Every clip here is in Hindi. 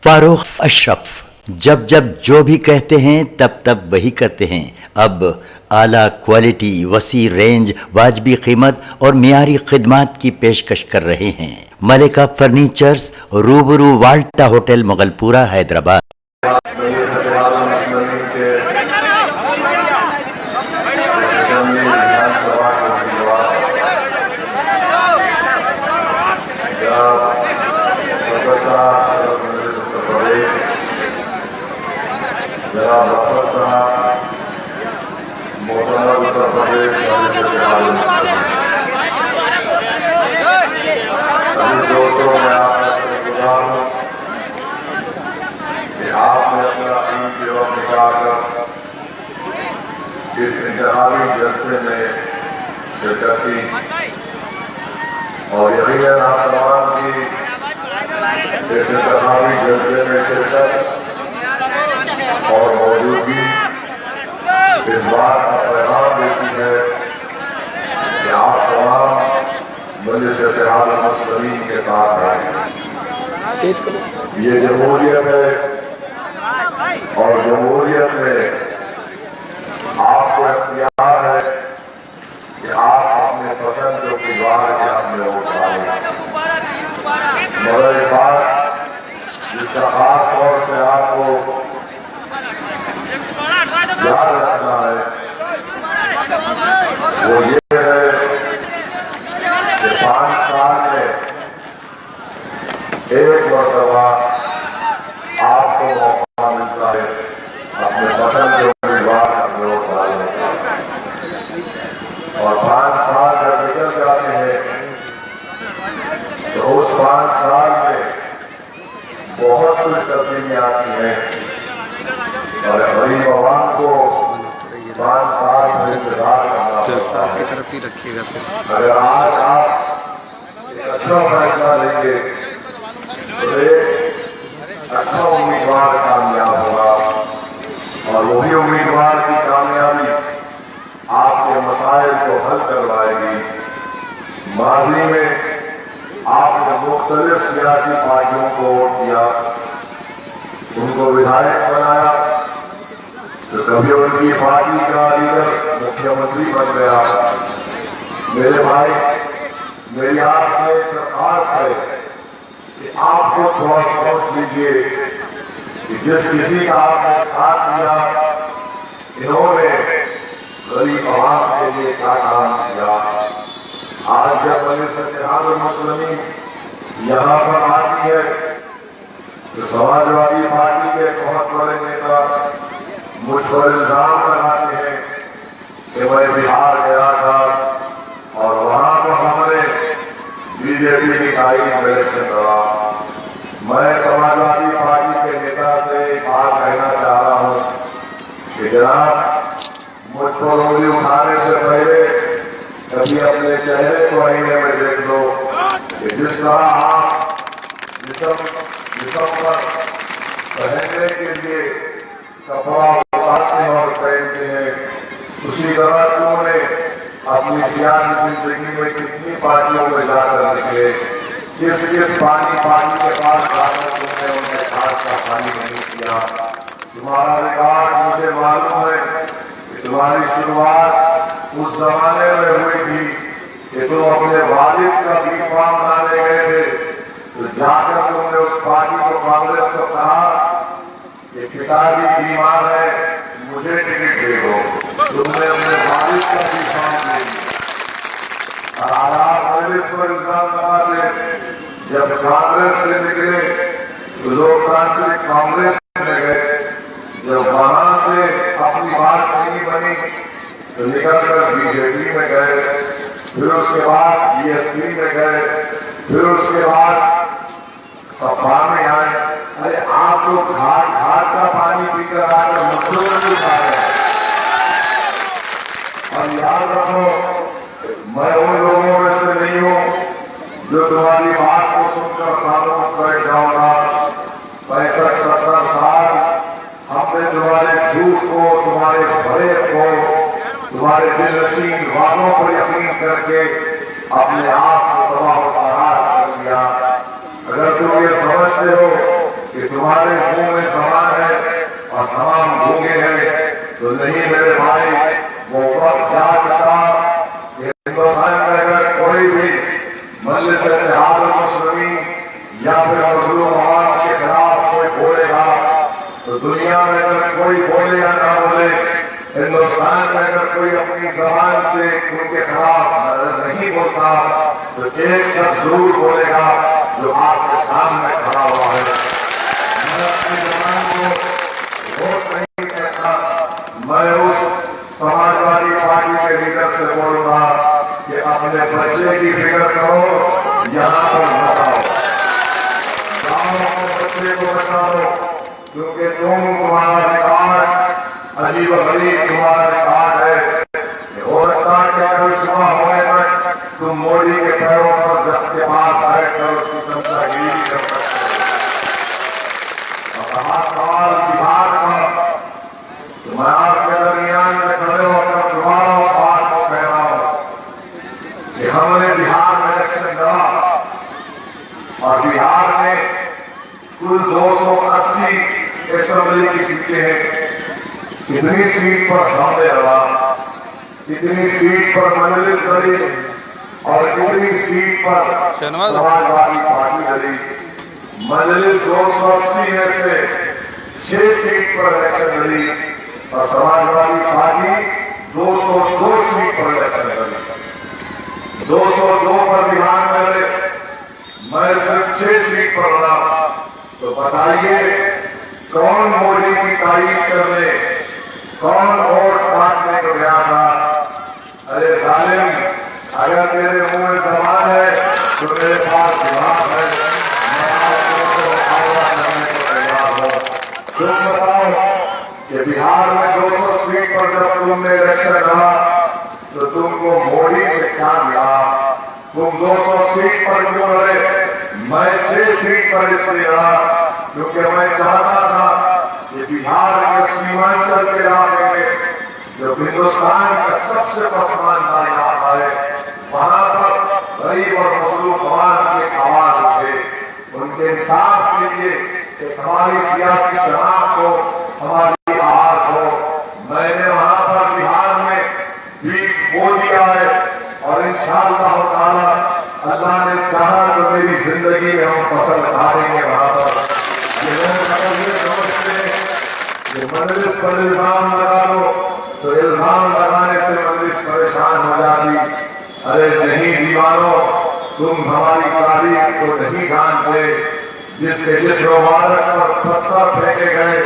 फारूक अशरफ जब जब जो भी कहते हैं तब तब वही करते हैं। अब आला क्वालिटी, वसी रेंज, वाजबी कीमत और मियारी खिदमात की पेशकश कर रहे हैं। मलिका फर्नीचर्स, रूबरू वाल्टा होटल, मुगलपुरा, हैदराबाद। इस इंतहाई जलसे में शिरकत की और यही है आप तमाम की इस इंतहाई जलसे में शिरकत और मौजूदगी इस बात का पैगाम देती है कि आप तमाम मजलिस इत्तेहाद मुस्लिमीन के साथ हैं। ये जमहूरियत है और जमहूरियत में आपको इख्तियार है कि आप अपने पसंद के उम्मीदवार के अपने वोट डालें। मगर एक बात जिसका खास तौर से आपको याद रखना है वो ये है कि 5 साल में एक मरतबा आपको मौका मिलता है अपने पसंद के उम्मीदवार अपने वोट डालने का। और 5 साल जब निकल जाते हैं तो उस 5 साल में बहुत कुछ तब्दीली आती है और गरीब आवाम को 5 साल में इंतजार करना पड़ता है। की तरफ ही रखिएगा सर। अगर आज आप एक अच्छा फैसला लेंगे तो एक अच्छा उम्मीदवार कामयाब होगा और वही उम्मीदवार की कामयाबी आपके मसाइल को हल करवाएगी। माजी में आपने मुख्तलिफ सियासी पार्टियों को वोट दिया, उनको विधायक बनाया, तो कभी उनकी पार्टी का लीडर मुख्यमंत्री बन गया। मेरे भाई, मेरी आपसे दरख्वास्त है कि आपको थोड़ा सोच लीजिए कि जिस किसी का आपने साथ दिया, इन्होंने गरीब आवाम के लिए क्या काम किया। आज जब मजलिस इत्तेहाद मुस्लिमीन यहाँ पर आती है तो समाजवादी पार्टी के बहुत बड़े नेता मुझ पर इल्जाम लगाते हैं कि मैं बिहार गया था और वहां पर हमने बीजेपी की तारीफ मेरे से करा। मैं समाजवादी पार्टी के नेता से एक बात कहना चाह रहा हूं कि जनाब, मुझ पर उंगली उठाने से पहले कभी अपने चेहरे को आईने में देख लो कि जिस तरह आप जिसम पर पहनने के लिए कपड़ा उतारते हैं और पहनते हैं, उसी तरह तुमने अपनी सियासी जिंदगी में कितनी पार्टियों में जाकर निकले, किस किस पार्टी के पास जाकर तुमने उनके हाथ का पानी नहीं किया। तुम्हारा रिकॉर्ड मुझे मालूम है कि तुम्हारी शुरुआत उस जमाने में हुई थी कि तुम अपने वालिद का बीमा बनाने गए थे, तो जाकर तुमने उस पार्टी को, कांग्रेस को कहा कि पिताजी बीमार है, मुझे टिकट दे दो। तुमने अपने वालिद का बीमा ले लिया और आज कांग्रेस पर इल्जाम लगाते। जब कांग्रेस से निकले तो लोकतांत्रिक कांग्रेस में गए, जब वहां से अपनी बात नहीं बनी तो निकलकर बीजेपी में गए, फिर उसके बाद बीएसपी में गए, फिर उसके बाद सपा में आए। अरे आप तो घाट घाट का पानी पीकर आकर मुख्यमंत्री खा रहे हैं। और याद रखो, मैं उन लोगों में से नहीं हूं जो तुम्हारी बात को सुनकर खामोश बैठ जाऊंगा। 65-70 साल हमने तुम्हारे झूठ को, तुम्हारे भरे को, तुम्हारे दिलनशीन वादों पर यकीन करके अपने आप को तबाह बर्बाद कर दिया। अगर तुम ये समझते हो कि तुम्हारे मुंह में समान है और तमाम गूंगे हैं, तो नहीं मेरे भाई, वो वक्त जा चुका। हिंदुस्तान में अगर कोई भी मजलिस इत्तेहाद मुस्लिमीन या फिर मजलूम अवाम के खिलाफ कोई बोलेगा, तो दुनिया में अगर कोई बोले या ना बोले, हिंदुस्तान में अगर कोई अपनी जबान से उनके खिलाफ नहीं बोलता, तो एक शख्स जरूर बोलेगा जो आपके सामने खड़ा हुआ है। मैं अपनी जबान को रोक नहीं सकता। मैं उस समाजवादी पार्टी के लीडर से बोलूंगा कि अपने बच्चे की फिक्र करो, यहाँ पर बचाओ, गाँव के बच्चे को बचाओ, क्योंकि तुम्हारा रिकॉर्ड अजीब गरीब तुम्हारा रिकॉर्ड है। हो सकता है कि कल सुबह होने तक तुम मोदी के पैरों पर जब के पास बैठकर उसकी चमचागिरी कर सकते हो। और सवाल बिहार का, तो मैं आपके दरमियान में खड़े होकर दोबारा बात को कह रहा हूं कि हमने बिहार में इलेक्शन लड़ा और बिहार में कुल 280 असेंबली की सीटें हैं। कितनी सीट पर हमने लड़ा, कितनी सीट पर मजलिस लड़ी और कितनी सीट पर समाजवादी पार्टी लड़ी। मजलिस 280 में से 6 सीट पर इलेक्शन लड़ी और समाजवादी पार्टी 202 सीट पर इलेक्शन लड़ी। 202 पर बिहार में लड़े, मैं सिर्फ 6 सीट पर लड़ा। तो बताइए कौन मोदी की तारीफ करने, कौन वोट काटने को गया था? अरे जालिम, अगर तेरे मुंह में जबान है तो मेरे पास दिमाग है, मैं आपको मुकाबला करने को तैयार हूं। तुम बताओ कि बिहार में 200 सीट पर जब तुमने इलेक्शन लड़ा तो तुमको मोदी से क्या मिला? तुम 200 सीट पर क्यों लड़े? मैं 6 सीट पर इसलिए लड़ा क्योंकि मैं चाहता था कि बिहार के सीमांचल के इलाके में जो हिंदुस्तान का सबसे पसमानदा इलाका है, वहां पर गरीब और मजलूम अवाम की आवाज उठे, उनके इंसाफ के लिए कि हमारी सियासी शनाख्त हो, हमारी आवाज हो। मैंने वहां पर बिहार में भी बोल दिया है और इंशाअल्लाह ताला अल्लाह ने चाहा तो मेरी जिंदगी में हम फसल उठाएंगे वहां पर। ये लोग समझते हैं कि मजलिस पर इल्जाम लगा लो तो इल्जाम लगाने से मजलिस परेशान हो जाती। अरे नहीं दीवानों, तुम हमारी तारीख को नहीं जानते। जिसके जिस्म मुबारक पर पत्थर फेंके गए,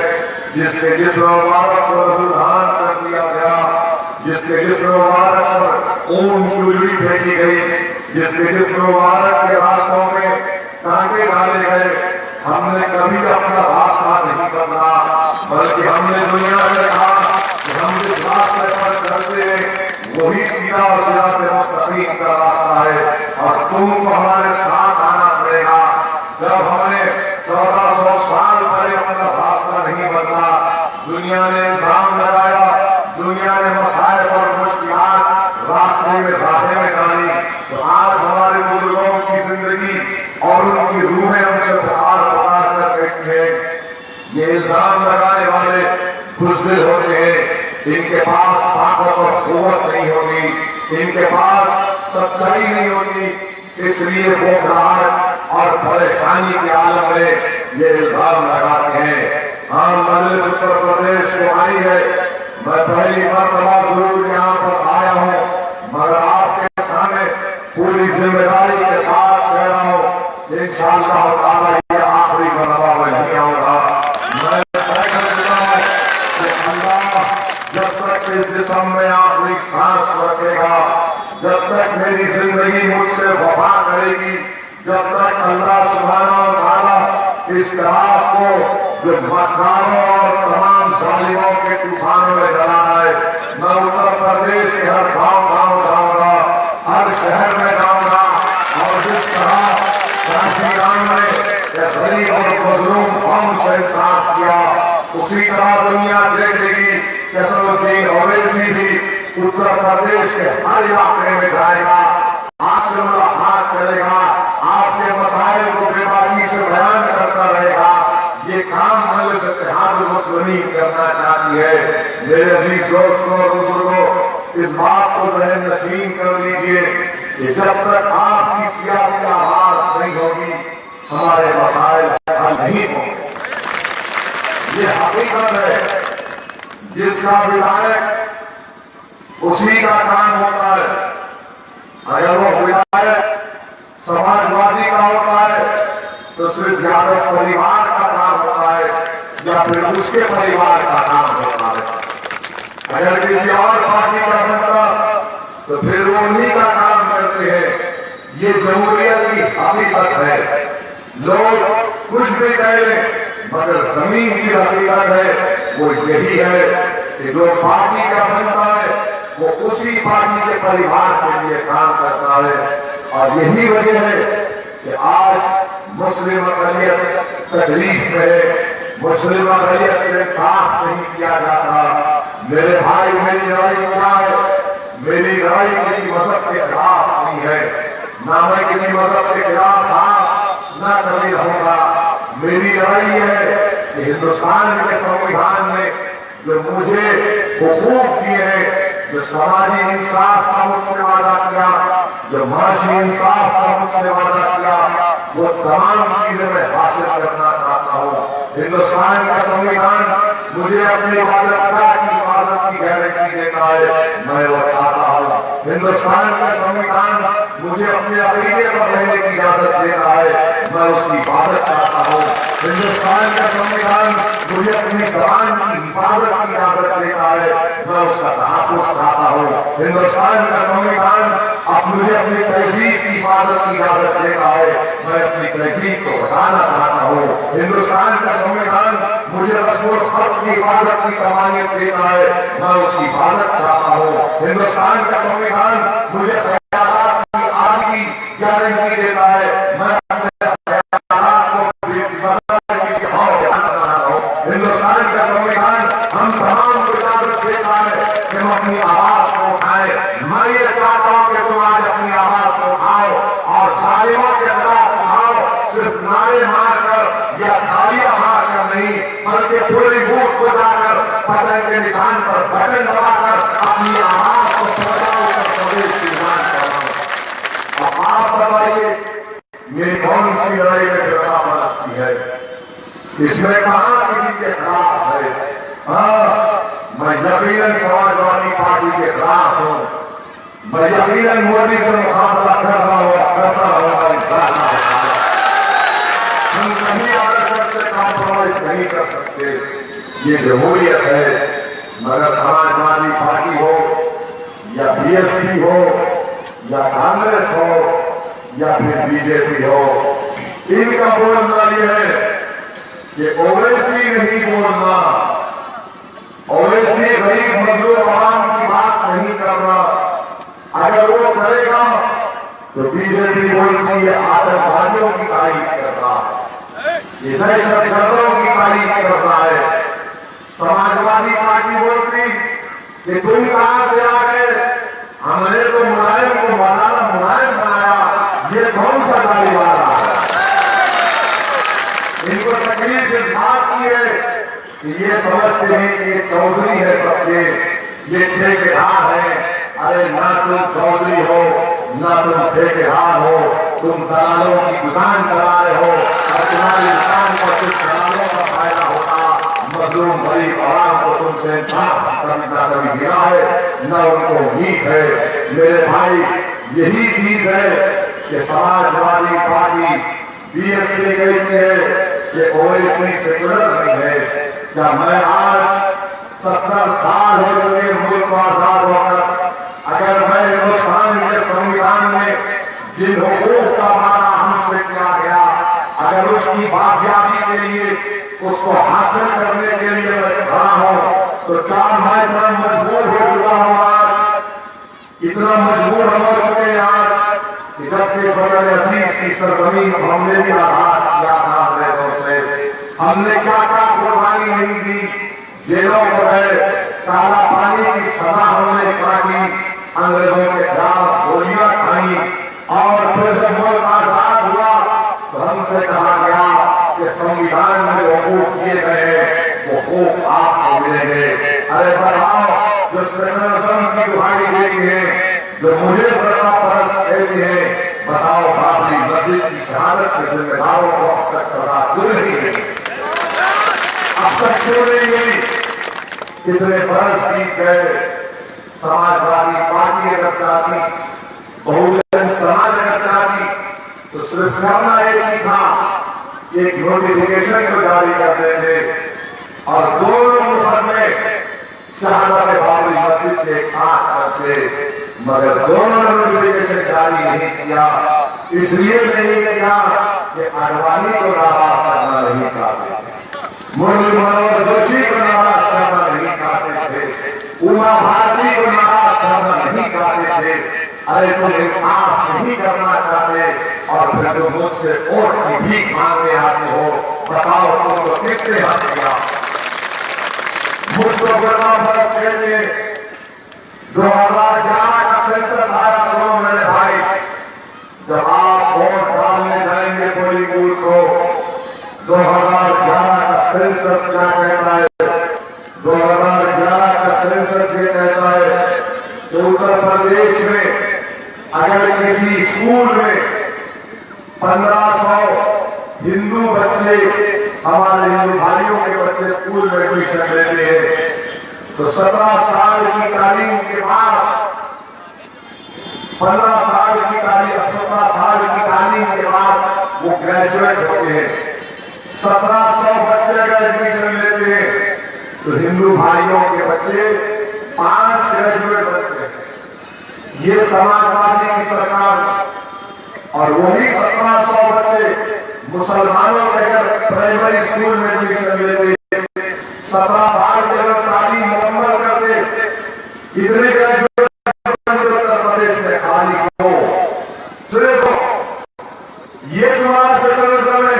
जिसके जिस्म मुबारक को रुझान कर दिया गया, जिसके जिस्म मुबारक पर ऊन की उजड़ी फेंकी गई, जिसके जिस्म मुबारक के रास्तों में कांटे डाले गए, हमने कभी अपना रास्ता नहीं बदला, बल्कि हमने दुनिया में कहा कि हम जिस रास्ते पर चलते वही सीधा और सिरात मुस्तकीम का रास्ता है और तुमको हमारे साथ आना पड़ेगा। जब हमने 1400 साल पहले अपना रास्ता नहीं बदला, दुनिया ने इल्जाम लगाया, दुनिया ने मसाइब और मुश्किलात रास्ते में राहें में डाली, तो आज हमारे बुजुर्गों की जिंदगी और उनकी रूहें हमसे पुकार पुकार कर बैठी है। ये इल्जाम लगाने वाले बुज़दिल होते हैं, इनके पास ताकत और कुव्वत नहीं होगी, इनके पास सच्चाई नहीं होगी, इसलिए वो घबराहट और परेशानी के आलम में ये इल्जाम लगाते हैं। हाँ, मजलिस उत्तर प्रदेश को आई है, मैं पहली मरतबा जरूर यहाँ पर आया हूँ, मगर आपके सामने पूरी जिम्मेदारी के साथ कह रहा हूँ, इंशाअल्लाह ताला ये आखिरी मरतबा मैं नहीं आऊंगा। मैं तय कर चुका हूँ कि अल्लाह जब तक इस जिस्म में आखिरी सांस रखेगा, जब तक मेरी जिंदगी मुझसे वफा करेगी, जब तक अल्लाह सुब्हानहू व तआला इस रात को जो मक्कारों और तमाम जालिमों के तूफानों में जलाना है, मैं उत्तर प्रदेश के हर गांव जाऊंगा, हर शहर में जाऊंगा और जिस तरह काशी गांव में गरीब और मजलूम कौम से इंसाफ किया, उसी तरह दुनिया देखेगी कि असदुद्दीन ओवैसी भी उत्तर प्रदेश के हर इलाके में जाएगा, आपसे मुलाकात करेगा, आपके मसाइल को बेबाकी से बयान करता रहेगा, मेरे अजीज दोस्तों और बुजुर्गों, इस बात को जहन नशीन कर लीजिए कि जब तक आपकी सियासी आवाज नहीं होगी, हमारे मसाइल हल नहीं होंगे। ये हकीकत है। जिसका विधायक उसी का काम होता है। अगर वो विधायक समाजवादी का होता है तो सिर्फ यादव परिवार का काम होता है या फिर उसके परिवार का काम होता है। अगर किसी और पार्टी का बनता तो फिर वो उन्हीं का काम करते हैं। ये जमहूरियत की हकीकत है। लोग कुछ भी कह लें, मगर जमीन की हकीकत है वो यही है कि जो पार्टी का बनता है वो उसी पार्टी के परिवार के लिए काम करता है। और यही वजह है कि आज मुस्लिम अक़लियत तकलीफ में है। मुस्लिम अक़लियत से इंसाफ नहीं किया जाता। मेरे भाई, मेरी लड़ाई क्या है? मेरी लड़ाई किसी मजहब के खिलाफ नहीं है, ना मैं किसी मजहब के खिलाफ था, ना कभी रहूंगा। मेरी लड़ाई है कि हिंदुस्तान के संविधान में जो मुझे हुकूक दिए हैं, जो समाजी इंसाफ का मुझसे वादा किया, जो माशी इंसाफ का मुझसे वादा किया, वो तमाम चीजें मैं हासिल करना चाहता हूँ। हिंदुस्तान का संविधान मुझे अपनी मानवता की हिफाजत की गारंटी देता है, मैं वो चाहता हूँ। हिंदुस्तान का संविधान मुझे अपने अकीदे पर रहने की इजाजत देता है, मैं उसकी हिफाजत चाहता हूँ। हिंदुस्तान का संविधान मुझे अपनी जबान की हिफाजत की इजाजत देता है, मैं उसका तहफ़्फ़ुज़ चाहता हूँ। हिंदुस्तान का संविधान अब मुझे अपनी तहजीब की हिफाजत की इजाजत देता है, मैं अपनी तहजीब को बताना चाहता हूँ। हिंदुस्तान का संविधान मुझे रस्मुल खत की हिफाजत की कमानियत देता है, मैं उसकी हिफाजत चाहता हूँ। हिंदुस्तान का संविधान मुझे ख्यालात की आग की गारंटी देता है, मैं अपने ख्यालात को हिंदुस्तान का संविधान हम तमाम को इजाजत देता है कि हम अपनी आवाज को उठाए। मैं ये चाहता हूँ कि तुम आज अपनी आवाज को उठाओ और जालिमों के खिलाफ उठाओ, सिर्फ नारे मारकर या तालियां मारकर नहीं, बल्कि पूरी बूथ को जाकर पतन के निशान पर बटन दबाकर अपनी आवाज को सजाओ कर प्रदेश की जांच कराओ। अब आप बताइए, मेरी कौन सी लड़ाई में फिरका परस्ती है? इसमें कहा किसी के खिलाफ है? हाँ, मैं यकीनन समाजवादी पार्टी के खिलाफ हूँ। मैं यकीनन मोदी से मुकाबला कर रहा हूँ, करता रहूंगा। हम कहीं आरक्षण से कॉम्प्रोमाइज नहीं कर सकते, ये जमहूरियत है। मगर समाजवादी पार्टी हो या बीएसपी हो या कांग्रेस हो या फिर बीजेपी हो, इनका बोलना यह है कि ओवैसी नहीं बोलना, ओवैसी गरीब मजलूम आवाम की बात नहीं करना। अगर वो करेगा तो बीजेपी बोलती है आतंकवादियों की तारीफ करता है, ये दहशतगर्दों की तारीफ करता है। समाजवादी पार्टी बोलती कि तुम कहां से आ गए, हमने तो मुलायम को मौलाना मुलायम बनाया, ये कौन सा गाड़ी वाला है? इनको तकलीफ इस बात की है कि ये समझते हैं कि ये चौधरी है सबके, ये ठेकेदार है। अरे ना तुम चौधरी हो, ना तुम ठेकेदार हो, तुम दलालों की दुकान चला रहे हो और तुम्हारी दुकान पर कुछ दलालों का फायदा होता। मजलूम गरीब आवाम को तुमसे इंसाफ कभी ना कभी गिरा है, न उनको उम्मीद है। मेरे भाई, यही चीज है कि समाजवादी पार्टी बीएसपी कहती है कि ओवैसी सेकुलर नहीं है। क्या मैं आज 70 साल हो चुके मुल्क को आजाद होकर, अगर मैं हिंदुस्तान के संविधान में जिन हुकूक का वादा हमसे किया गया, अगर उसकी बाजियाबी के लिए, उसको हासिल करने के लिए मैं खड़ा हूं, तो क्या मैं इतना मजबूर हो चुका हूं? आज इतना मजबूर हम हो चुके हैं आज कि जबकि बगल अजीज की सरजमीन हमने भी आजाद किया था अंग्रेजों से, हमने क्या क्या कुर्बानी नहीं दी, जेलों को गए, काला पानी की सजा हमने काटी, अंग्रेजों के खिलाफ गोलियां खाई, और फिर जब मुल्क आजाद हुआ तो हमसे कहा गया कि संविधान में हुकूक दिए गए, वो हुकूक आपको मिलेंगे। अरे दुहाई देती है, जो मुझे बड़ा परस कहती है, बताओ बाबरी मस्जिद की शहादत के जिम्मेदारों को अब तक सजा क्यों नहीं मिली? अब तक क्यों नहीं मिली? कितने बरस बीत गए, समाजवादी पार्टी अगर चाहती, बहुजन समाज अगर चाहती, तो सिर्फ करना एक ही था, एक नोटिफिकेशन को जारी करते थे और दोनों मुकदमे शहादत बाबरी मस्जिद के साथ चलते, मगर दोनों ने नोटिफिकेशन जारी नहीं किया। इसलिए नहीं किया कि आडवाणी को नाराज करना नहीं चाहते, मुरली मनोहर जोशी को नाराज करना नहीं चाहते थे, उमा भारती को नाराज करना नहीं चाहते थे। अरे तुम इंसाफ नहीं करना चाहते और फिर तुम मुझसे वोट की भीख मांगने आते हो, बताओ तुमको किसने हक दिया? मुझको बड़ा बरस के लिए 2011 का सेंसस आया तो मेरे भाई, जब आप वोट डालने जाएंगे पोलिंग बूथ को, 2011 का सेंसस क्या कहता है? 2011 का सेंसस ये कहता है कि उत्तर प्रदेश में अगर किसी स्कूल में 1500 हिंदू बच्चे, हमारे हिंदू भाइयों के बच्चे स्कूल में एडमिशन लेते हैं, तो 17 साल की तालीम के बाद, 15 साल की तालीम, 17 साल की तालीम के बाद वो ग्रेजुएट होते हैं। 1700 बच्चे अगर एडमिशन लेते हैं तो हिंदू भाइयों के बच्चे 5 ग्रेजुएट होते हैं। ये समाजवादी की सरकार, और वही 1700 बच्चे मुसलमानों के अगर प्राइमरी स्कूल में एडमिशन लेते, 17 साल के अगर तालीम मुकम्मल करते, इतने ग्रेजुएट उत्तर प्रदेश में खाली हो। सिर्फ ये तुम्हारा सेकुलरिज्म है।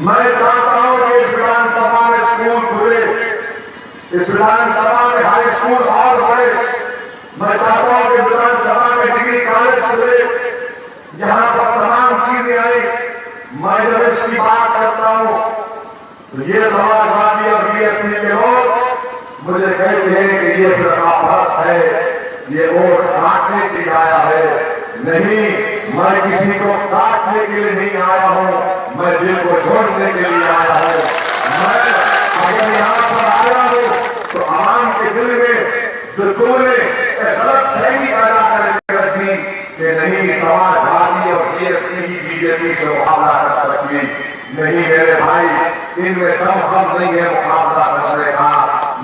मैं चाहता हूं कि इस विधानसभा में स्कूल खुले, इस विधानसभा में हाई स्कूल और बढ़े। मैं चाहता हूं कि विधानसभा में डिग्री कॉलेज खुले, जहां पर तमाम चीजें आई। मैं जब इसकी बात करता हूं तो ये समाजवादी और बीएसपी के लोग मुझे कहते हैं कि ये फिर आपस है, ये वोट काटने के लिए आया है। नहीं, मैं किसी को काटने के लिए नहीं आया हूं, मैं दिल को जोड़ने के लिए आया हूं। मैं अगर यहां पर आया हूं तो आवाम के दिल में जो तुमने गलत फहमी पैदा करके रखी कि नहीं समाजवादी और बीएसपी ही बीजेपी से मुकाबला कर सकती, नहीं मेरे भाई, इनमें दम हम नहीं है मुकाबला करने का।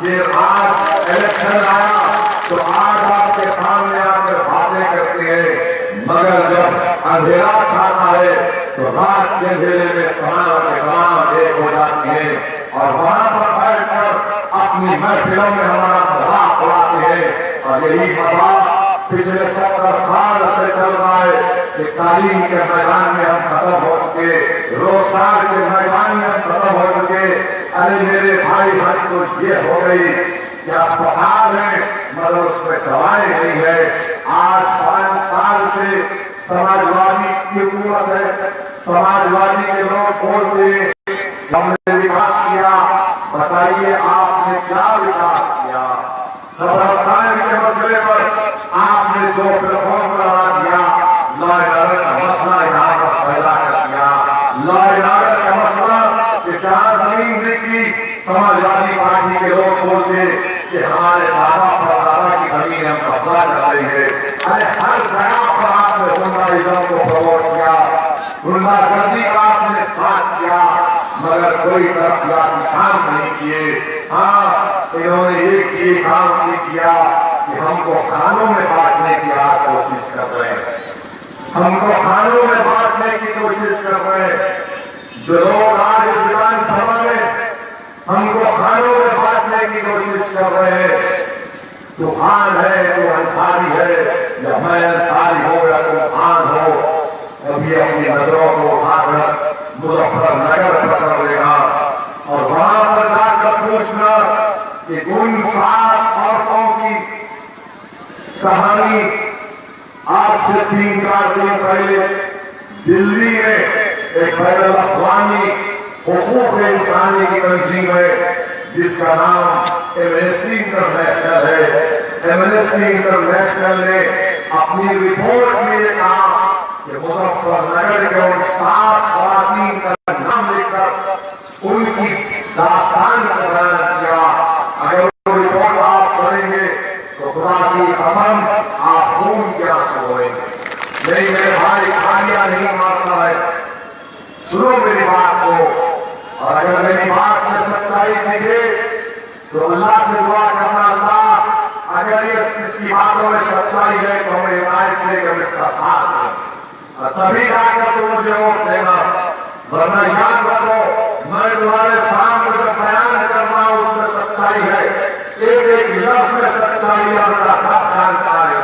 ये आज इलेक्शन आया तो आज आपके सामने आकर बातें करते हैं, मगर जब अंधेरा छाता है तो रात के अंधेरे में तमाम के तमाम एक हो जाती है और वहां पर बैठकर अपनी महफिलों में हमारा मजाक उड़ाते हैं। और यही मजाक पिछले 70 साल से चल रहा है कि तालीम के मैदान में हम खत्म हो चुके, रोजगार के मैदान में हम खत्म हो चुके। अरे मेरे भाई, हद तो ये हो गई कि अस्पताल है मगर उसमें दवाएं नहीं है। आज 5 साल से समाजवादी की हुकूमत है, समाजवादी के लोग बोलते हैं हमने विकास किया। बताइए आपने क्या विकास किया? कब्रिस्तान के मसले पर आपने 2 फिल्मों को लगा दिया, लॉ एंड ऑर्डर का मसला यहाँ पर पैदा कर दिया। लॉ एंड ऑर्डर का मसला कि जहाँ जमीन बिकी, समाजवादी पार्टी के लोग बोलते कि हमारे दादा परदादा की जमीन हम कब्जा कर लेंगे। अरे हर जगह पर आपने गुंडाइज्म को प्रमोट किया, गुंडागर्दी का आपने साथ किया, मगर कोई तरफदारी काम नहीं किए। हाँ, इन्होंने एक ही काम किया कि हमको खानों में बांटने की आज कोशिश कर रहे हैं, हमको खानों में बांटने की कोशिश कर रहे हैं। जो लोग आज विधानसभा में हमको खानों में बांटने की कोशिश कर रहे हैं, तूफान है तो अंसारी है, या मैं अंसारी हो या तूफान हो, अभी अपनी नजरों को उठाकर मुजफ्फरनगर पकड़ लेगा और वहां पर जाकर पूछना कि उन 7 औरतों की कहानी आज से 3-4 दिन पहले दिल्ली में एक बैनुल अक़वामी हुकूक इंसानी की तंजीम है जिसका नाम एमनेस्टी इंटरनेशनल है। एमनेस्टी इंटरनेशनल ने अपनी रिपोर्ट में ये कहा कि मुजफ्फरनगर के उन 7 खवातीन का नाम लेकर उनकी दास्तान का बयान किया। अगर वो रिपोर्ट आप पढ़ेंगे तो खुदा की कसम आप खून के आंसू रोएंगे। नहीं मेरे भाई, खालिया नहीं मारता है, सुनो मेरी बात को। और अगर मेरी बात में सच्चाई दिखे तो अल्लाह से दुआ करना, अल्लाह अगर ये इसकी बातों में सच्चाई है तो हमें हिदायत दे, हम इसका साथ दें और तभी जाकर तुम मुझे वोट देना। वरना याद रखो, मैं तुम्हारे सामने जो बयान कर रहा हूं उसमें सच्चाई है, एक एक लफ्ज में सच्चाई है, अपना हक जानकार है।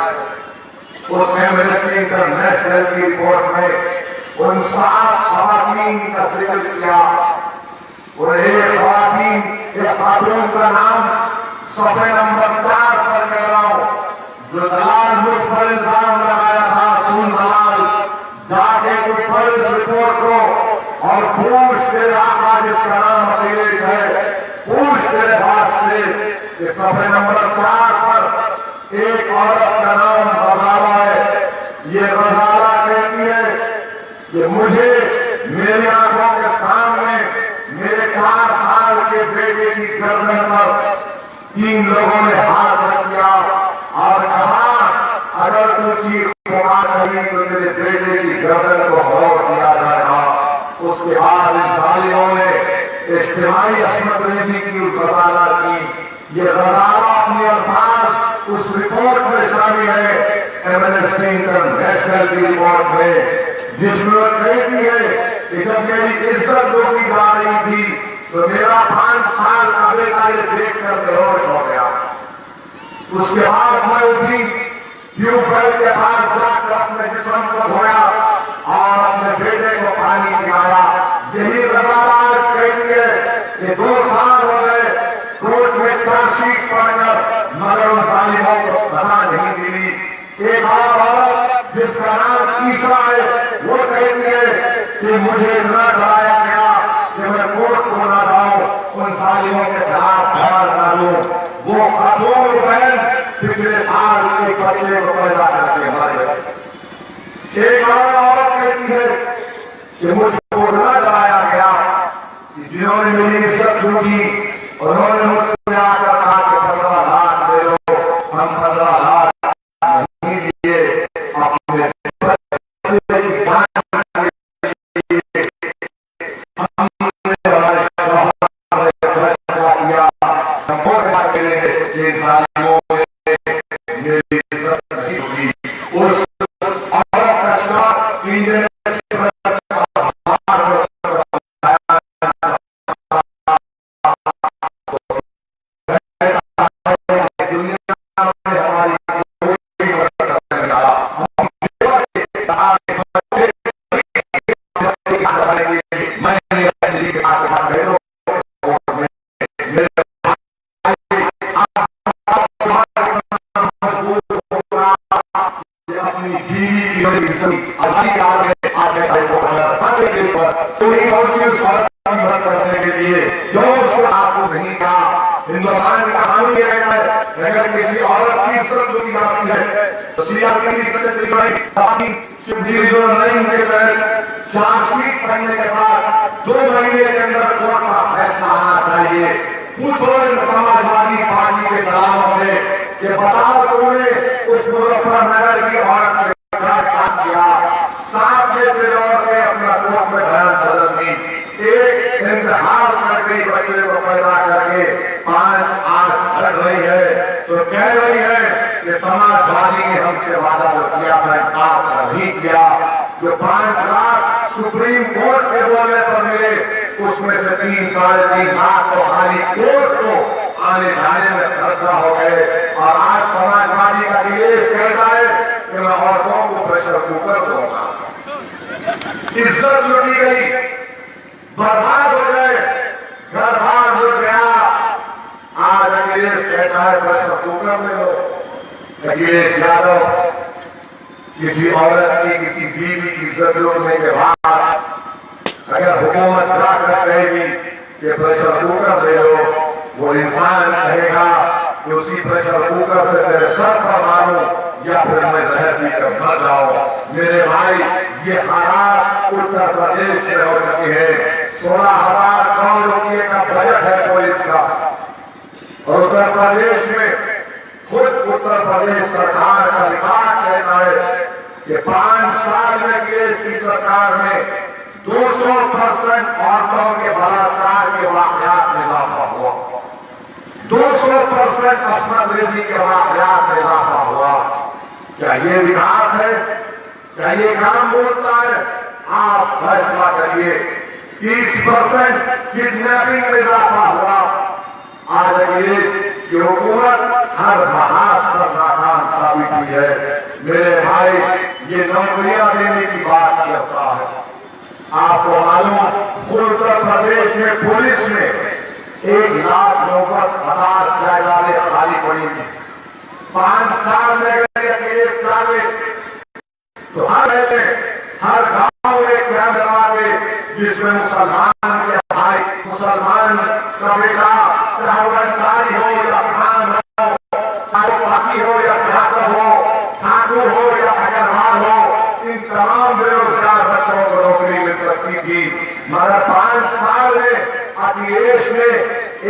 उसमें एमनेस्टी इंटरनेशनल की रिपोर्ट में उन 7 खवातीन का जिक्र किया। और एक खातून का नाम सफे नंबर 4 पर कह रहा हूं, जो दलाल मुझ पर इल्जाम लगाया था, सुन दलाल, जाके कुछ पढ़ इस रिपोर्ट को और पूछ तेरे आका जिसका नाम अखिलेश है, पूछ तेरे पास से कि सफे नंबर 4 पर एक औरत का नाम गजाला है। ये गजाला कहती है कि मुझे मेरे आंखों के सामने मेरे 4 साल के बेटे की गर्दन पर 3 लोगों ने हाथ रख दिया और कहा अगर तू चीख पुकार करी तो तेरे बेटे की गर्दन को मोड़ दिया जाएगा। उसके बाद इन जालिमों ने इज्तिमाई अहमद रेजी की उस गजाला की। ये गजाला अपने अल्फाज उस रिपोर्ट में शामिल है, एमनेस्टी इंटरनेशनल की रिपोर्ट में, जिसमें वो कहती है कि जब मेरी इज्जत रोकी जा रही थी तो मेरा 5 साल का बेटा ये देखकर बेहोश हो गया। उसके बाद मैं उठी, ट्यूबवेल के पास जाकर अपने जिस्म को धोया और अपने बेटे को पानी पिलाया। यही गजाला आज कहती है कि 2 साल हो गए कोर्ट में चार्जशीट पढ़कर, मगर उन जालिमों को सजा नहीं मिली। एक और औरत जिसका नाम ईसा है, वो कहती है कि मुझे इतना डराया गया कि मैं कोर्ट को ना जाऊं, उन जालिमों के खिलाफ बयान डालूं। वो खातून बहन पिछले साल एक बच्चे को पैदा करके मर गए। एक और औरत कहती है कि मुझको इतना डराया गया कि जिन्होंने मेरी इज्जत लूटी उन्होंने मुझसे आकर कहा कि 15 लाख दे लो। हम 15 लाख नहीं दिए, अपने बच्चे की जान हिंदुस्तान का कानून ये कहता है अगर किसी औरत की इज्जत लूटी जाती है तो सीआरपीसी सेक्शन 9 के तहत चार्जशीट पढ़ने के बाद 2 महीने के अंदर कोर्ट का फैसला आना चाहिए। पूछो इन समाजवादी पार्टी के दलालों से कि बताओ तुमने उस मुजफ्फरनगर की औरत से क्या साथ किया। 7 में से औरतें अपना कोर्ट में बयान बदल दी, एक इंतहार कर गई बच्चे को पैदा करके 5 आज लग रही है तो कह रही है कि समाजवादी ने हमसे वादा जो किया था इंसाफ नहीं किया। जो 5 लाख सुप्रीम कोर्ट के बोलने पर मिले उसमें से 3-3.5 लाख तो खाली कोर्ट को आने जाने में खर्चा हो गए। और आज समाजवादी का अखिलेश कहता है कि मैं औरतों को प्रेशर कुकर दूंगा। इज्जत लूटी गई, बर्बाद हो गए, घर बार लुट गया। आज अखिलेश कहता है प्रेशर कुकर ले लो। अखिलेश यादव किसी औरत की, किसी बीवी की इज्जत लूटने के बाद अगर हुकूमत जाकर कहेगी कि प्रेशर कुकर ले लो, वो इंसान कहेगा कि उसी प्रेशर कुकर से तेरे सर पर मारूं या फिर मैं जहर पीकर मर जाऊं। मेरे भाई, ये हालात उत्तर प्रदेश में हो चुकी है। 16,000 करोड़ रुपये का बजट है पुलिस का, और उत्तर प्रदेश में खुद उत्तर प्रदेश सरकार का रिकॉर्ड कहता है कि 5 साल में अखिलेश की सरकार में 200% औरतों के बलात्कार के वाकयात में इजाफा हुआ, 200% अस्मदरेजी के वाकयात में इजाफा हुआ। क्या ये विकास है? क्या ये काम बोलता है? आप फैसला करिए। 30% किडनैपिंग में इजाफा हुआ। आज अखिलेश की हुकूमत हर बहास पर नाकाम साबित हुई है। मेरे भाई, ये नौकरियां देने की बात करता है। आपको मालूम, उत्तर प्रदेश में पुलिस में 1,90,000 जायदादें खाली पड़ी थी। 5 साल में अगर अखिलेश चाहे तो हर गांव में क्या बनवावे जिसमें मुसलमान के भाई, मुसलमान का बेटा, चाहे वो अंसारी हो या खान हो, चाहे पासी हो या यादव हो, ठाकुर हो या अग्रवाल हो, इन तमाम बेरोजगार बच्चों को नौकरी मिल सकती थी। मगर 5 साल में अखिलेश ने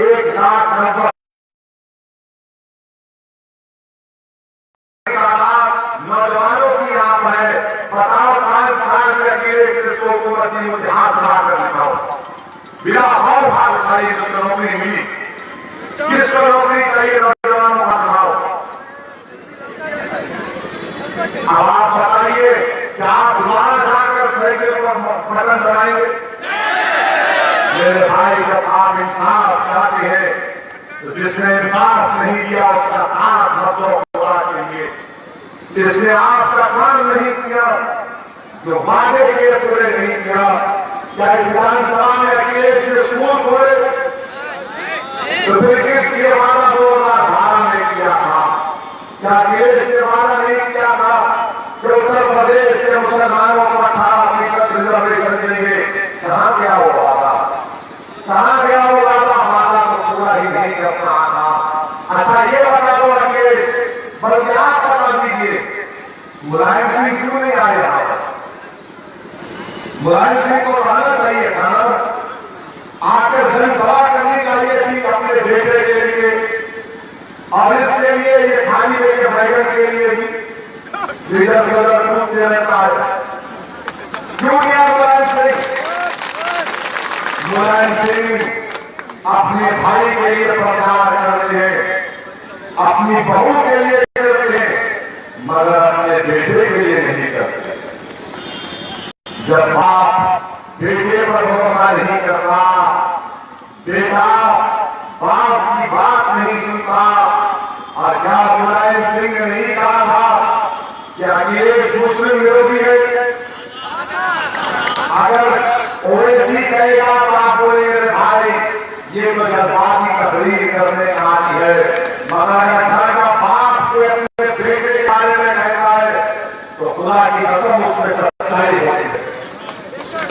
1,90,000 नौजवानों की आप है। बताओ, 5 साल में अखिलेश किसको हुकूमत ने मुझे हाथ उठाकर दिखाओ, बिना और हाथ उठाई जिसको नौकरी मिली, किसको नौकरी चाहिए नौजवानों का दिखाओ। अब आप बताइए, क्या आप दोबारा जाकर साइकिल पर बटन दबाएंगे? मेरे भाई, जब आप इंसाफ चाहते हैं तो जिसने इंसाफ नहीं किया उसका साथ मतलब होना चाहिए। जिसने आपका काम नहीं किया, जो वादे किए पूरे नहीं किया, क्या विधानसभा में अखिलेश ने स्कूल खोले तो फिर किसके वादा 2012 में किया था? क्या अखिलेश ने वादा नहीं किया था कि उत्तर प्रदेश के मुसलमानों को 18% रिजर्वेशन देंगे? कहां गया वो वादा? कहां गया वो वादा? वादा तो पूरा ही नहीं कर रहा था। अच्छा, ये बता दो अखिलेश, बल्कि आप बता दीजिए, मुलायम सिंह क्यों नहीं आए यहां पर? मुलायम सिंह को आना चाहिए था ना, आकर जनसभा करनी चाहिए थी अपने बेटे के लिए, और इसके लिए ये खाली लेके बैगन के लिए भी दे रहता है। क्यों किया मुलायम सिंह? मुलायम सिंह अपने भाई के लिए प्रचार करते हैं, अपनी बहू के लिए करते हैं, मगर अपने बेटे के लिए नहीं करते। जब बाप बेटे पर भरोसा नहीं करता, बेटा बाप की बात नहीं सुनता, और क्या मुलायम सिंह ने नहीं कहा था कि अखिलेश मुस्लिम विरोधी है? अगर ओवैसी कहेगा तो आप बोलेंगे भाई ये तो जज्बाती तकरीर करने का है, मगर घर का बाप को अपने बेटे के बारे में कहता है तो खुदा की कसम उसमें सच्चाई होती है।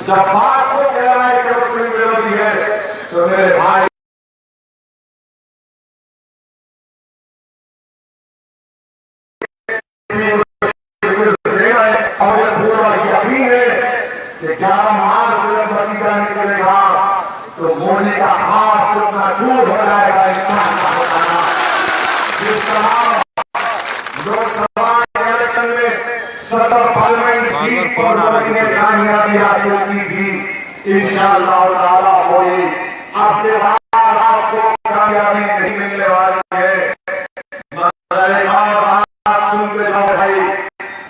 जब बाप को कह रहा है कि मुस्लिम विरोधी है तो मेरे भाई और ये पूरा यकीन है कि 11 मार्च को जब नतीजा निकलेगा तो मोदी का हाथ कितना चूर हो जाएगा जिस तरह लोकसभा इलेक्शन में 70 पार्लियामेंट सीट पर मोदी ने कामयाबी हासिल की थी। इंशाअल्लाह ताला होगी। अब के बाद आपको कामयाबी नहीं मिलने वाली है। मगर एक और बात सुन के जाओ भाई,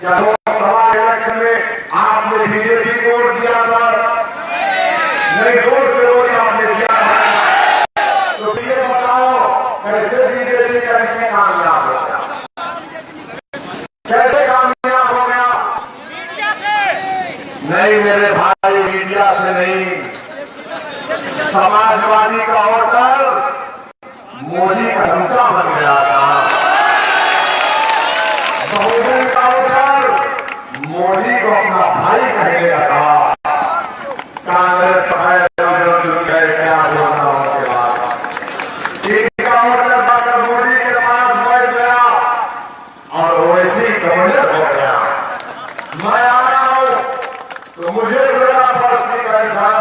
जब लोकसभा इलेक्शन में आपने बीजेपी को वोट दिया था, नहीं जोर से वोट आपने दिया था, तो ये बताओ कैसे बीजेपी करके कामयाब हो गया? कैसे कामयाब हो गया? मीडिया से नहीं मेरे भाई, मीडिया से नहीं। समाजवादी का वोटर मोदी का हिस्सा बन गया था, बहुजन का वोटर मोदी को अपना भाई कहने लगा। कांग्रेस है क्या बोलना उसके बाद? इनका वोटर जाकर मोदी के पास ऐसे ही कमजोर हो गया। मैं आ रहा हूं तो मुझे मेरा फर्स्ट का इंसान।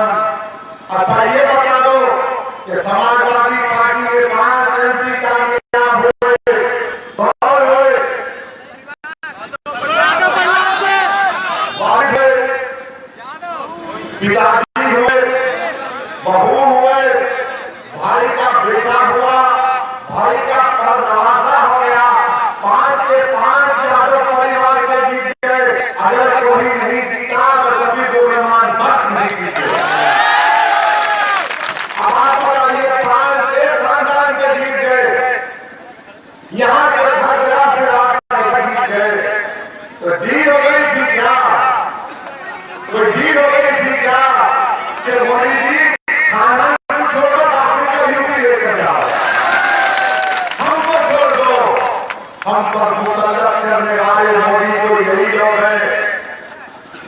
अच्छा ये बता दो कि समाजवादी पार्टी के 5 MP कामयाब हुए, कौन हुए? पिताजी हुए, बहू हुए, भाई का बेटा हुआ, भाई का कर्मवासा हो गया। 5 के 5 यादव परिवार के जीत गए। अगर कोई नहीं जीता तो सभी को मेहमान मत नहीं जीते। अब आप बताइए 5 से खानदान के जीत गए, यहाँ के घटना फिर आप कैसे जीत गए? तो डील हो गई थी क्या? तो डील हो गई थी क्या कि मोदी जी खानदान को छोड़ो, बाकी को यूपी लेकर जाओ, हमको छोड़ दो। हम पर मुसल्लत करने वाले मोदी को यही लोग हैं,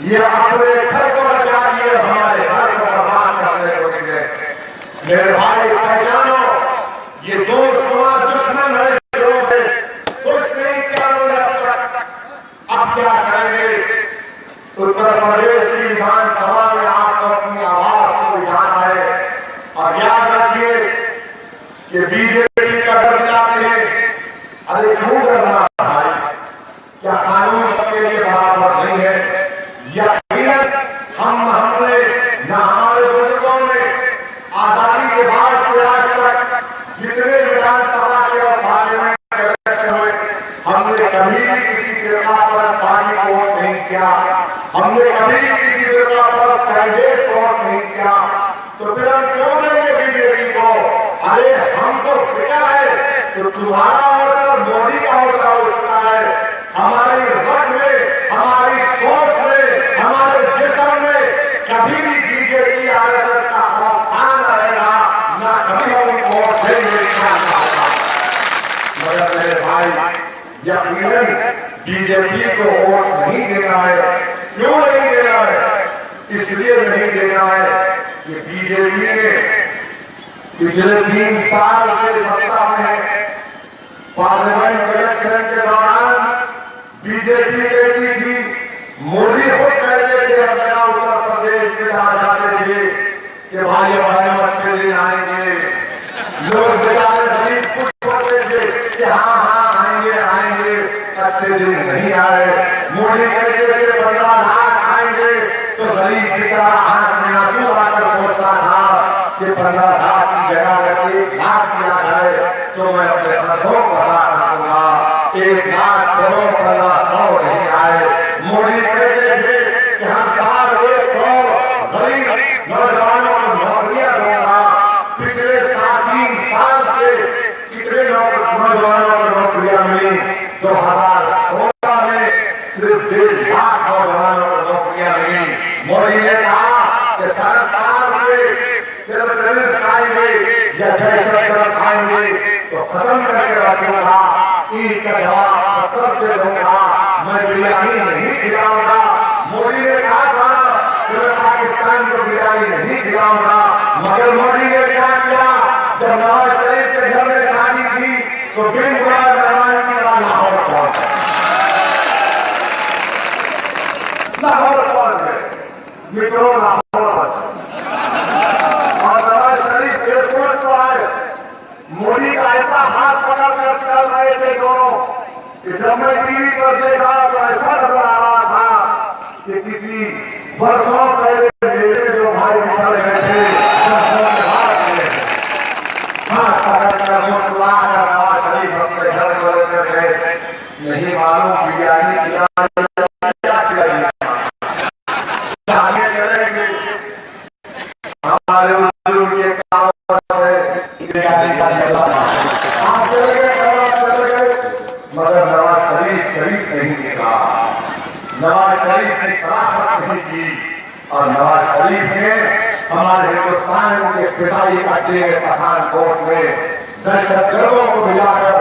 ये अपने घर को लगा दिए, हमारे घर को बर्बाद करने को निकले। मेरे भाई पहचानो, ये दोस्त हुआ दुश्मन है शुरू से, कुछ नहीं किया उन्होंने अब तक। अब क्या करेंगे? उत्तर प्रदेश की विधानसभा में आपको अपनी आवाज को उठाना है। और याद रखिए कि बीजेपी का डर दिलाते हैं। अरे क्यों डरना भाई? क्या कानून सबके लिए बराबर नहीं है? यकीनन हमने न हमारे बुजुर्गों ने आजादी के बाद से आज तक जितने विधानसभा के और पार्लियामेंट के इलेक्शन हुए, हमने कभी भी किसी फिरका परस्त पार्टी को वोट नहीं किया, हमने कभी भी किसी फिरका परस्त कैंडिडेट को वोट नहीं किया। तो फिर हम क्यों देंगे बीजेपी को? अरे हमको फिक्र है तो तुम्हारा वोट मोदी का वोट उठता है। हमारी रग में, हमारी सोच में, हमारे जिस्म में कभी भी बीजेपी आरएसएस का स्थान रहेगा, ना कभी हम उनको वोट देंगे। मगर मेरे भाई यकीनन बीजेपी को वोट नहीं देना है। क्यों नहीं देना है? इसलिए नहीं देना है कि बीजेपी ने पिछले 3 साल से सत्ता में पार्लियामेंट इलेक्शन के दौरान बीजेपी कहती थी, मोदी खुद कहते थे अपना उत्तर प्रदेश में जाते थे कि भाई हमारे अच्छे दिन आएंगे। लोग बेचारे गरीब खुश होते थे कि हाँ हाँ आएंगे आएंगे, अच्छे दिन नहीं आए। मोदी कहते थे 15 लाख आएंगे, तो गरीब बेचारा हाथ में आंसू आकर सोचता था कि 15 लाख की जगह 1 लाख किया जाए तो मैं अपने खर्चों को अदा करूंगा। 1 लाख करोड़ 1500 नहीं आए। मोदी कहते थे कि हर साल 1 करोड़ गरीब नौजवानों को नौकरियां दूंगा। पिछले 3 साल से कितने नौजवानों को नौकरियां मिली? 2016 में सिर्फ 1.5 लाख नौजवानों को नौकरियां मिली। मोदी ने कहा कि सरकार से टेररिस्ट आएंगे या दहशतगर्द आएंगे तो खत्म करके रखूंगा। ईद का जवाब 70 से दूंगा, मैं बिरयानी नहीं खिलाऊंगा। मोदी ने कहा था कि मैं पाकिस्तान को बिरयानी नहीं खिलाऊंगा, मगर मोदी ने क्या किया? जब नवाज शरीफ के घर में शादी की तो बिन बुलाए मेहमान की लाहौर पहुंच गए। लाहौर पहुंच गए, मित्रों लाहौर पहुंच गए। और नवाज शरीफ एयरपोर्ट पर आए, मोदी का ऐसा हाथ पकड़ कर चल रहे थे दोनों कि जब मैं टीवी पर देखा तो ऐसा नजर आ रहा था कि किसी वर्षों पहले मेरे जो भाई निकल गए थे हाथ पकड़ कर मुस्कुरा कर नवाज शरीफ अपने घर को लेकर गए। नहीं मालूम बिरयानी खिलाएंगे चलेंगे, हमारे उनके काम आप चले गए, मगर नवाज शरीफ नहीं निकला। नवाज शरीफ ने शराफत नहीं की और नवाज शरीफ ने हमारे हिंदुस्तान के फिजाई अड्डे में पठानकोट में दहशतगर्दों को मिलाकर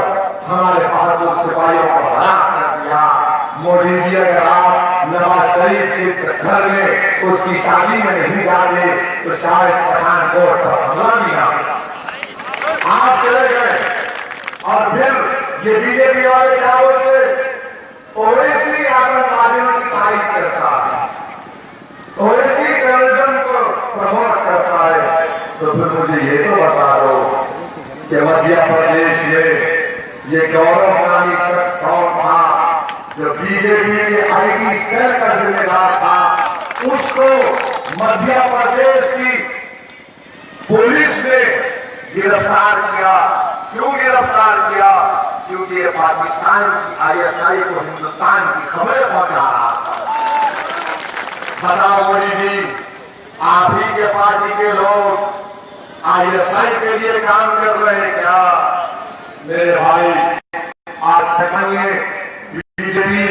हमारे बहादुर सिपाहियों को हलाक कर दिया। मोदी जी अगर आप नवाज शरीफ के घर में उसकी शादी में नहीं जाते तो शायद पठानकोट पर हमला भी ना होता। आप चले गए और फिर ये बीजेपी वाले क्या बोलते ये गौरवशाली शख्स कौन था जो बीजेपी के आईटी सेल का जिम्मेदार था। उसको मध्य प्रदेश की पुलिस ने गिरफ्तार किया। क्यों गिरफ्तार किया? क्योंकि ये पाकिस्तान की आईएसआई को हिंदुस्तान की खबरें पहुंचा रहा था। बताओ मोदी जी, आप ही के पार्टी के लोग आईएसआई के लिए काम कर रहे हैं क्या? मेरे भाई, आज देखेंगे बीजेपी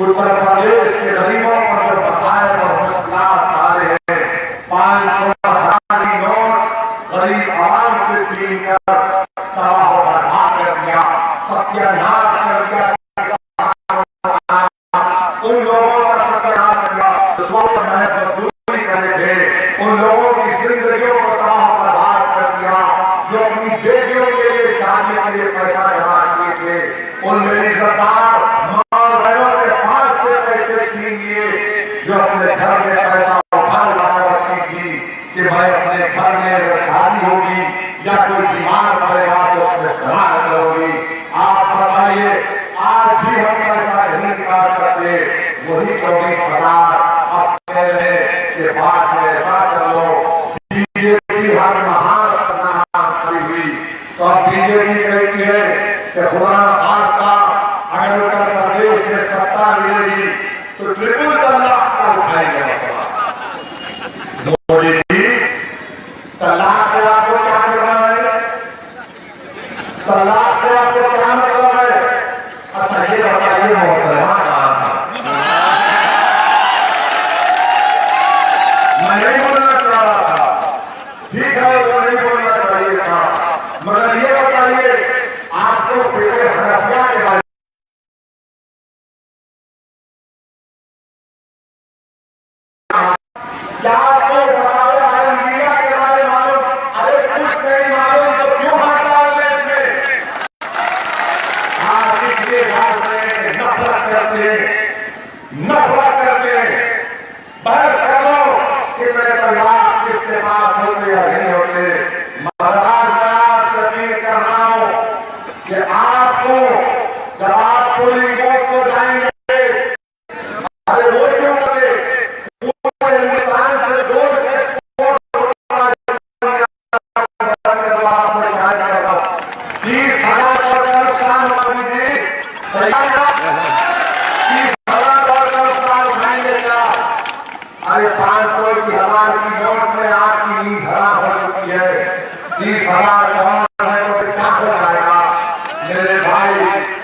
उत्तर प्रदेश के गरीबों पर जो फसाए और मुश्किलात डाले हैं, 500,000 नोट गरीब आवाम से छीन कर तबाह बर्बाद कर दिया, सत्यानाश कर दिया। उन लोगों का सत्यानाश कर दिया जो मजदूरी करते थे। उन लोगों की जिंदगियों को तबाह बर्बाद कर दिया जो अपनी बेटियों के लिए शादी के लिए पैसा जमा किए थे। उन मेरी सरकार मां बहनों के पास से पैसे छीन लिए जो अपने घर में पैसा उधार लाकर रखी थी कि भाई अपने घर में शादी होगी या कोई बीमार पड़ेगा तो उसमें इस्तेमाल करोगी। आप बताइए, आज भी हम पैसा नहीं निकाल सकते। वही 24,000 अपने के बाद में ऐसा कर लो। बीजेपी हर महान हुई तो अब बीजेपी कहती है कि खुदा खास्ता अगर उत्तर प्रदेश में सत्ता मिलेगी तो ट्रिपल तलाक का उठाएंगे मसला। मोदी जी, तलाक से आपको क्या करना है? तलाक से आपको क्या मतलब है? अच्छा ये बताइए, मोहतरमा कहाँ था? मैं नहीं बोलना चाह रहा था, ठीक है, वो नहीं बोलना चाहिए था, मगर ये बताइए आपको पहले हरफिया के बारे क्या आपको हमारे आलमगीरा के बारे मालूम? अरे कुछ नहीं मालूम तो क्यों भागता है इसमें? आप इसलिए भाग रहे हैं, नफरत करते हैं, नफरत करते हैं। बहस करो कि मेरे तलाक किसके पास होते या नहीं होते। महाराज, मैं आपसे अपील कर रहा हूं कि आपको जब आप पोलिंग बूथ को जाएंगे, अरे वो क्यों करे? पूरे हिंदुस्तान से 30,000 का नुकसान होगी जी, 30,000 का नुकसान उठाएंगे क्या? अरे 500 की 1000 की नोट में आपकी नींद हराम हो चुकी है। 30,000 नोट है तो क्या हो जाएगा? मेरे भाई,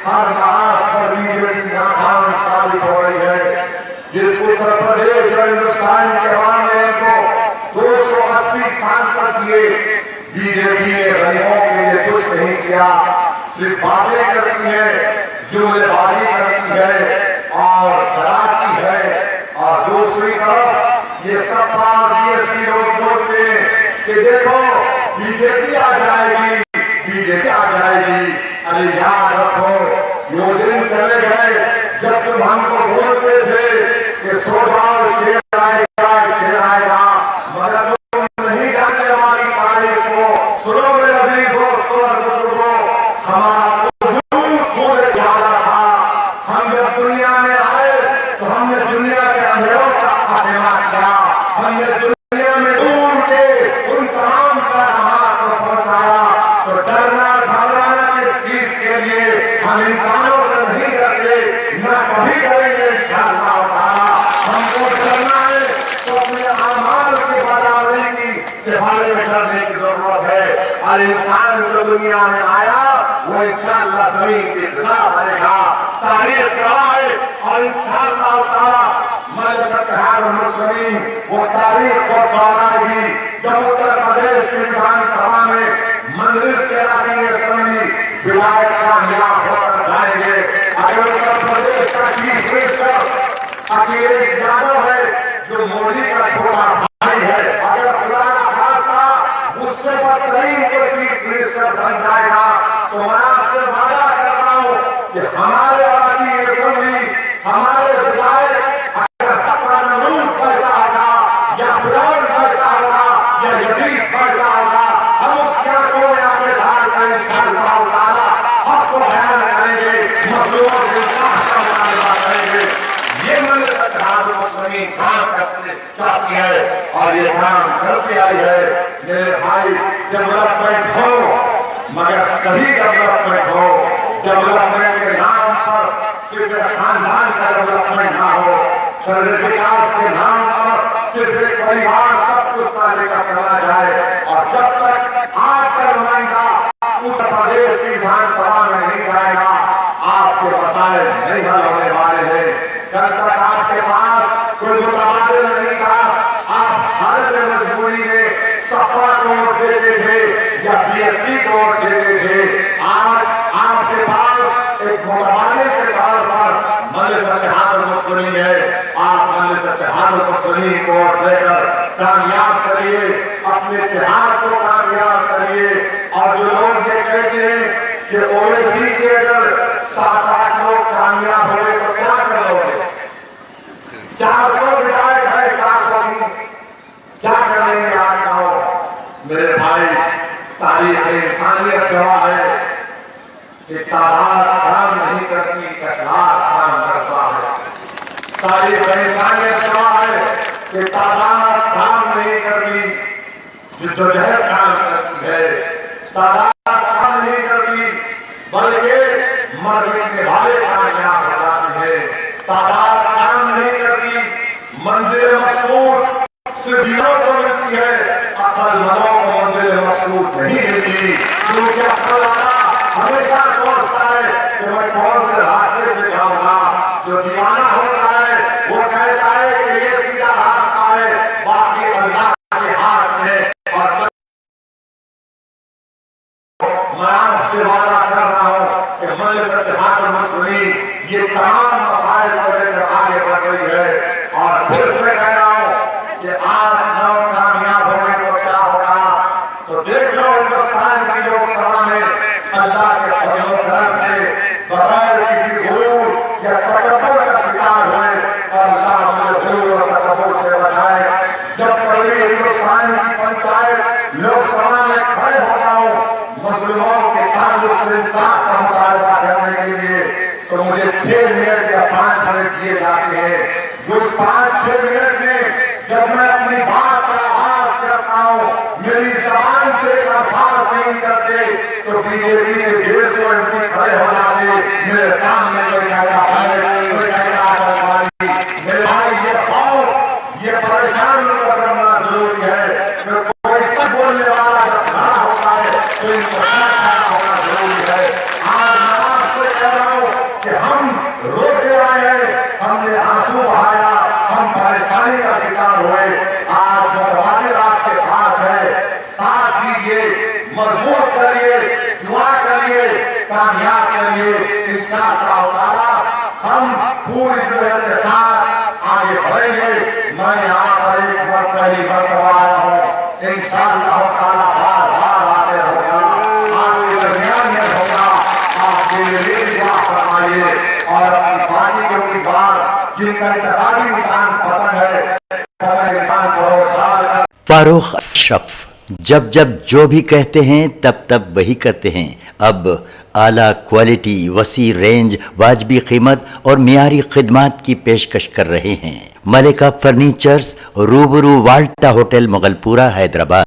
हर महाराज पर बीजेपी नाकाम साबित हो रही है। जिस उत्तर प्रदेश और हिंदुस्तान के अवाम ने इनको 280 सांसद दिए, बीजेपी ने गरीबों के लिए कुछ नहीं किया, सिर्फ बातें करती है, जुमलेबाजी करती है और डराती है। और दूसरी तरफ ये सपा और बीएसपी लोग बोलते हैं कि देखो बीजेपी आ जाएगी, बीजेपी आ जाएगी। अरे याद रखो, वो दिन चले गए जब तुम हमको बोलते थे कि सो जाओ, शेर आएगा, शेर आएगा, मगर तुम नहीं जानते हमारी तारीफ को। सुनो मेरे अभी दोस्तों और बुजुर्गों, हमारा खून ज्यादा था। हम जब दुनिया में आए तो हमने दुनिया के अंधेरों का खात्मा किया। हमने दुनिया में दूर के उन तमाम का नमाज को पहुंचाया। तो डरना घबराना किस चीज के लिए? हम इंसानों से नहीं डरते, न कभी करेंगे इंशाअल्लाह ताला। हमको डरना है तो अपने आमाल की बराबरी के बारे में डरने की जरूरत है। और इंसान जो दुनिया में आया वो इंशाअल्लाह जमीन की ग़िज़ा बनेगा, तारीख गवाह है। और इंशाअल्लाह ताला मुस्लिम वो तारीख को दोहराएगी जब उत्तर प्रदेश की विधानसभा में मंजलिस के रानी असेंबली विधायक कामयाब होकर जाएंगे। अगर उत्तर प्रदेश का चीफ मिनिस्टर अखिलेश यादव है जो मोदी का छोटा भाई है, अगर खुदा ना खास्ता उससे बदतरीन को चीफ मिनिस्टर बन जाएगा तो मैं आपसे वादा कर रहा हूं कि हमारे रानी असेंबली, हमारे विधायक अगर तकवा नमून पैदा होगा या फिरौन पैदा होगा या यजीद पैदा होगा, हम उस क्या को आगे भाग का इंशाअल्लाह ताला आपको और ये काम करती आई है। मेरे भाई, डेवलपमेंट हो मगर सही डेवलपमेंट हो। डेवलपमेंट के नाम पर सिर्फ खानदान का डेवलपमेंट ना हो, शहर विकास के नाम पर सिर्फ एक परिवार सब कुछ लेकर चला जाए। और जब तक आपका नुमाइंदा उत्तर प्रदेश की विधानसभा में नहीं जाएगा, आपके मसाइल नहीं हल होने वाले हैं। कल तक आपके पास कोई मुतबादिल नहीं था, आप हालत मजबूरी में सपा को वोट देते थे या बीएसपी को वोट देते थे। आज आपके पास एक मुतबादिल के तौर पर मजलिस इत्तेहाद मुस्लिमीन है। आप मजलिस इत्तेहाद मुस्लिमीन को वोट देकर कामयाब करिए, अपने इत्तेहाद को कामयाब करिए। और जो लोग ये कहते हैं कि ओवैसी के अगर 7-8 लोग कामयाब हुए तो क्या करोगे? 400 विधायक है, 400 की क्या करेंगे आप कहो? मेरे भाई, तारीख इंसानियत गवाह है कि तादाद काम नहीं करती, इखलास काम करता है। तारीख इंसानियत गवाह है कि तादाद काम नहीं करती, जिद्दोजहद काम करती है। तादाद काम नहीं करती बल्कि मरने वाले कामयाब हो जाते हैं। तादाद काम नहीं करती, मंजिल मकसूद सिर्फ दिलों को मिलती है, अक्लमंदों को मंजिल मकसूद नहीं मिलती। क्योंकि अक्ल वाला हमेशा सोचता है कि मैं कौन से रास्ते से जाऊंगा। जो दीवाना होता है वो कहता है कि ये सीधा रास्ता है, बाकी अल्लाह के हाथ में। और मैं आपसे वादा कर रहा हूं कि मजलिस इत्तेहाद मुस्लिमीन ये तमाम मसाइल को लेकर आगे बढ़ रही है। और फिर से कह रहा हूं कि आज नौ कामयाब हो गए तो क्या होगा? तो देख लो, हिंदुस्तान की लोकसभा में अल्लाह के फजल करम से बगैर किसी गुरूर या तकब्बुर का शिकार हुए और अल्लाह मुझे गुरूर और तकब्बुर से बचाए। जब कभी हिंदुस्तान की पंचायत लोकसभा में खड़े होता हूँ मुस्लिमों के ताल्लुक से इंसाफ का मुतालबा करने के लिए, तो मुझे 6 मिनट या 5 मिनट दिए जाते हैं। उस 5-6 मिनट में जब मैं अपनी बात का आगाज करता हूँ, मेरी जबान से अल्फाज नहीं करते तो बीजेपी के 150 एमपी खड़े हो जाते मेरे सामने। कोई कहता है, कोई कहता है मेरे भाई, ये खौफ, ये परेशान करना जरूरी है। कोई सब बोलने वाला जब खड़ा होता है तो इनको होना जरूरी है। आज मैं आपसे कह रहा हूँ कि हम रोके आए हैं, हमने आंसू बहाया, हम परेशानी का शिकार हुए। आज मुतबादिल आपके पास है, साथ दीजिए, मजबूत करिए, दुआ करिए, कामयाब करिए। इंशाअल्लाह ताला हम पूरी तरह के साथ आगे बढ़ेंगे। मैं यहाँ पर एक बार पहली मरतबा आया हूँ, इंशाअल्लाह ताला बार-बार आते रहूंगा, आपके दरमियान में होगा। आपके लिए दुआ फरमाइए और अपनी पार्टी के उम्मीदवार जिनका इंतखाबी निशान पतंग है, पतंग निशान को फारूक अशरफ जब जब जो भी कहते हैं तब तब वही करते हैं। अब आला क्वालिटी, वसी रेंज, वाजबी कीमत और मियारी खिदमात की पेशकश कर रहे हैं। मलिका फर्नीचर्स, रूबरू वाल्टा होटल, मुगलपुरा, हैदराबाद।